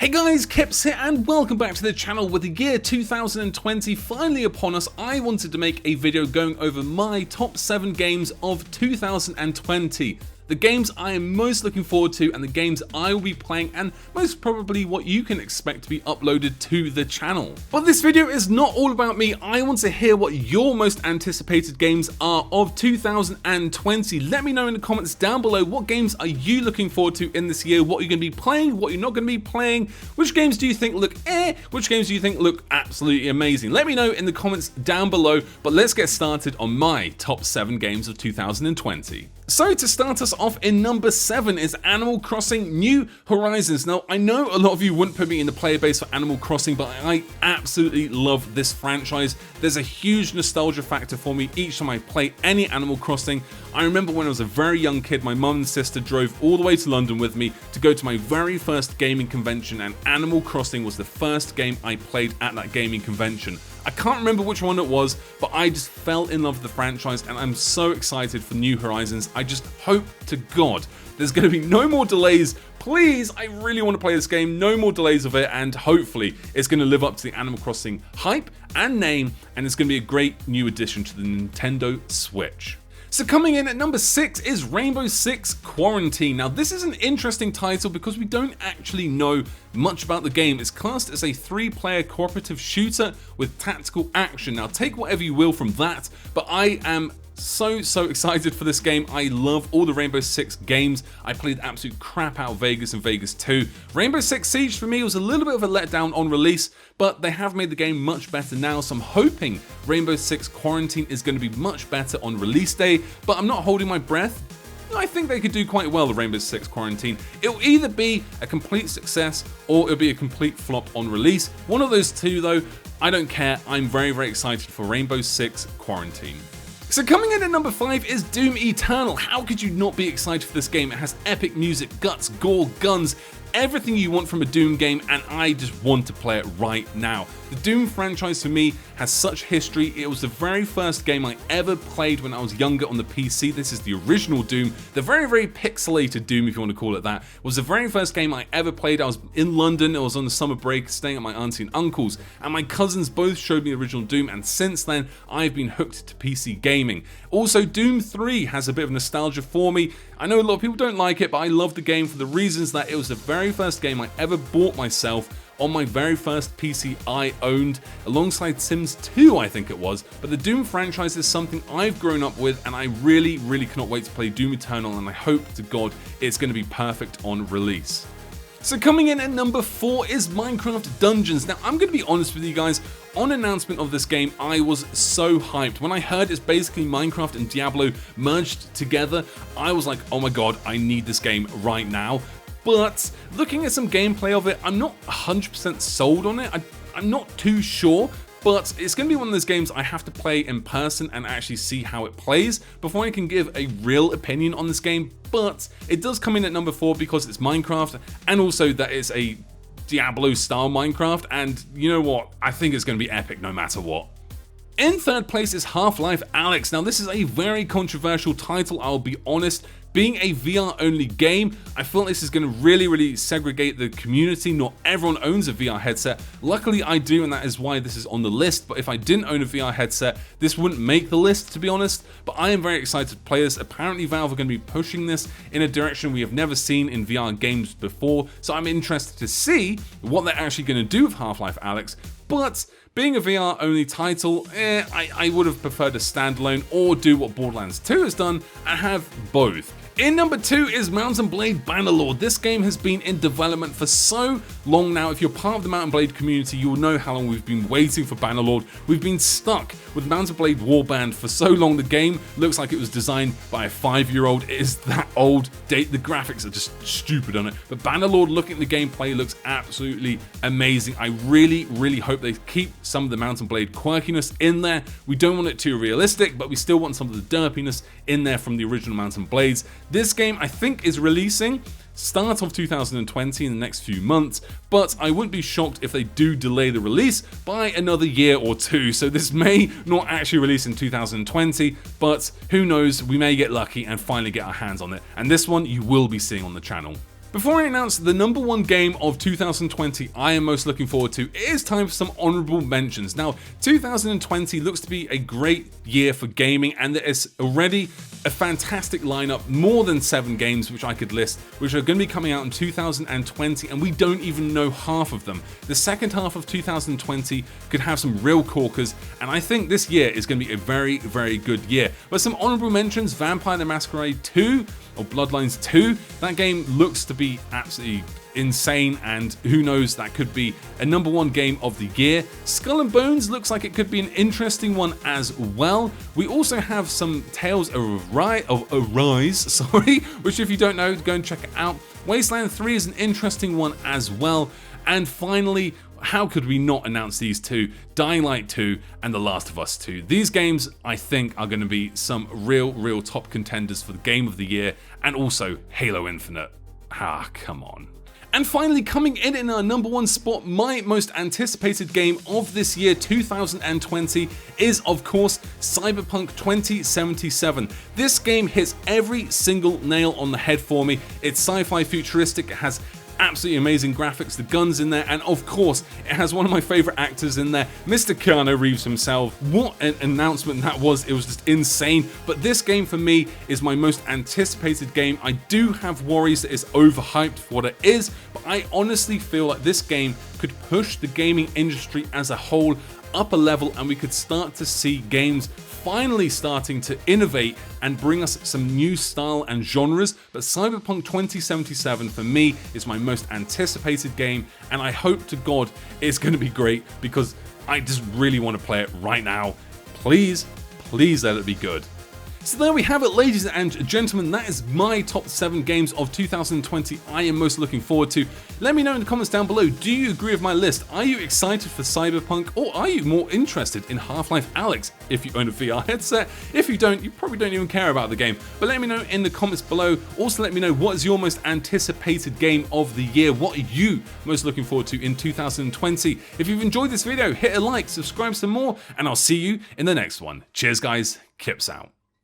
Hey guys, Kipps here and welcome back to the channel. With the year 2020 finally upon us, I wanted to make a video going over my top 7 games of 2020. The games I am most looking forward to and the games I will be playing, and most probably what you can expect to be uploaded to the channel. But this video is not all about me. I want to hear what your most anticipated games are of 2020. Let me know in the comments down below, what games are you looking forward to in this year, what you're going to be playing, what you're not going to be playing, which games do you think look which games do you think look absolutely amazing. Let me know in the comments down below, but let's get started on my top 7 games of 2020. So to start us off, in number 7 is Animal Crossing New Horizons. Now, I know a lot of you wouldn't put me in the player base for Animal Crossing, but I absolutely love this franchise. There's a huge nostalgia factor for me each time I play any Animal Crossing. I remember when I was a very young kid, my mum and sister drove all the way to London with me to go to my very first gaming convention, and Animal Crossing was the first game I played at that gaming convention. I can't remember which one it was, but I just fell in love with the franchise and I'm so excited for New Horizons. I just hope to God there's going to be no more delays. Please, I really want to play this game, no more delays of it, and hopefully it's going to live up to the Animal Crossing hype and name, and it's going to be a great new addition to the Nintendo Switch. So coming in at number 6 is Rainbow Six Quarantine. Now this is an interesting title because we don't actually know much about the game. It's classed as a 3-player cooperative shooter with tactical action. Now take whatever you will from that, but I am so excited for this game. I love all the Rainbow Six games. I played absolute crap out of Vegas and Vegas 2. Rainbow Six Siege for me was a little bit of a letdown on release, but they have made the game much better now, so I'm hoping Rainbow Six Quarantine is going to be much better on release day, but I'm not holding my breath. I think they could do quite well, the Rainbow Six Quarantine. It'll either be a complete success or it'll be a complete flop on release. One of those two though, I don't care. I'm very excited for Rainbow Six Quarantine. So coming in at number 5 is Doom Eternal. How could you not be excited for this game? It has epic music, guts, gore, guns, everything you want from a Doom game, and I just want to play it right now. The Doom franchise for me has such history. It was the very first game I ever played when I was younger on the PC. This is the original Doom, the very pixelated Doom, if you want to call it that. It was the very first game I ever played. I was in London, I was on the summer break, staying at my auntie and uncle's, and my cousins both showed me the original Doom, and since then I've been hooked to PC gaming. Also, Doom 3 has a bit of nostalgia for me. I know a lot of people don't like it, but I love the game for the reasons that it was the very first game I ever bought myself on my very first PC I owned, alongside Sims 2 I think it was. But the Doom franchise is something I've grown up with, and I really cannot wait to play Doom Eternal, and I hope to God it's going to be perfect on release. So coming in at number 4 is Minecraft Dungeons. Now I'm going to be honest with you guys, on announcement of this game I was so hyped. When I heard it's basically Minecraft and Diablo merged together, I was like, oh my god, I need this game right now. But looking at some gameplay of it, I'm not 100% sold on it. I'm not too sure, but it's going to be one of those games I have to play in person and actually see how it plays before I can give a real opinion on this game. But it does come in at number 4 because it's Minecraft, and also that it's a Diablo style Minecraft, and you know what, I think it's going to be epic no matter what. In third place is Half-Life Alyx. Now this is a very controversial title, I'll be honest. Being a VR only game, I feel this is going to really segregate the community. Not everyone owns a VR headset. Luckily I do, and that is why this is on the list. But if I didn't own a VR headset, this wouldn't make the list, to be honest. But I am very excited to play this. Apparently Valve are going to be pushing this in a direction we have never seen in VR games before. So I'm interested to see what they're actually going to do with Half-Life Alyx. But being a VR only title, I would have preferred a standalone or do what Borderlands 2 has done and have both. In number 2 is Mount & Blade Bannerlord. This game has been in development for so long now. If you're part of the Mount & Blade community, you will know how long we've been waiting for Bannerlord. We've been stuck with Mount & Blade Warband for so long. The game looks like it was designed by a 5-year-old. It is that old. The graphics are just stupid on it. But Bannerlord, looking at the gameplay, looks absolutely amazing. I really hope they keep some of the Mount & Blade quirkiness in there. We don't want it too realistic, but we still want some of the derpiness in there from the original Mount & Blades. This game, I think, is releasing start of 2020 in the next few months, but I wouldn't be shocked if they do delay the release by another year or two, so this may not actually release in 2020, but who knows, we may get lucky and finally get our hands on it, and this one you will be seeing on the channel. Before I announce the #1 game of 2020 I am most looking forward to, it is time for some honorable mentions. Now, 2020 looks to be a great year for gaming, and there is already a fantastic lineup, more than 7 games which I could list, which are going to be coming out in 2020, and we don't even know half of them. The second half of 2020 could have some real corkers, and I think this year is going to be a very, very good year. But some honorable mentions: Vampire the Masquerade 2, or Bloodlines 2. That game looks to be absolutely insane, and who knows, that could be a #1 game of the year. Skull and Bones looks like it could be an interesting one as well. We also have some Tales of Arise, sorry, which if you don't know, go and check it out. Wasteland 3 is an interesting one as well. And finally, how could we not announce these two? Dying Light 2 and The Last of Us 2. These games, I think, are going to be some real top contenders for the Game of the Year, and also Halo Infinite. Ah, come on. And finally, coming in our #1 spot, my most anticipated game of this year, 2020, is of course Cyberpunk 2077. This game hits every single nail on the head for me. It's sci-fi futuristic, it has absolutely amazing graphics, the guns in there, and of course it has one of my favorite actors in there, Mr. Keanu Reeves himself. What an announcement that was, it was just insane. But this game for me is my most anticipated game. I do have worries that it's overhyped for what it is, but I honestly feel like this game could push the gaming industry as a whole up a level, and we could start to see games finally starting to innovate and bring us some new style and genres. But Cyberpunk 2077 for me is my most anticipated game, and I hope to God it's going to be great, because I just really want to play it right now. Please let it be good. So there we have it, ladies and gentlemen. That is my top 7 games of 2020 I am most looking forward to. Let me know in the comments down below, do you agree with my list? Are you excited for Cyberpunk, or are you more interested in Half-Life Alyx if you own a VR headset? If you don't, you probably don't even care about the game. But let me know in the comments below. Also let me know, what is your most anticipated game of the year? What are you most looking forward to in 2020? If you've enjoyed this video, hit a like, subscribe some more, and I'll see you in the next one. Cheers guys, Kipps out.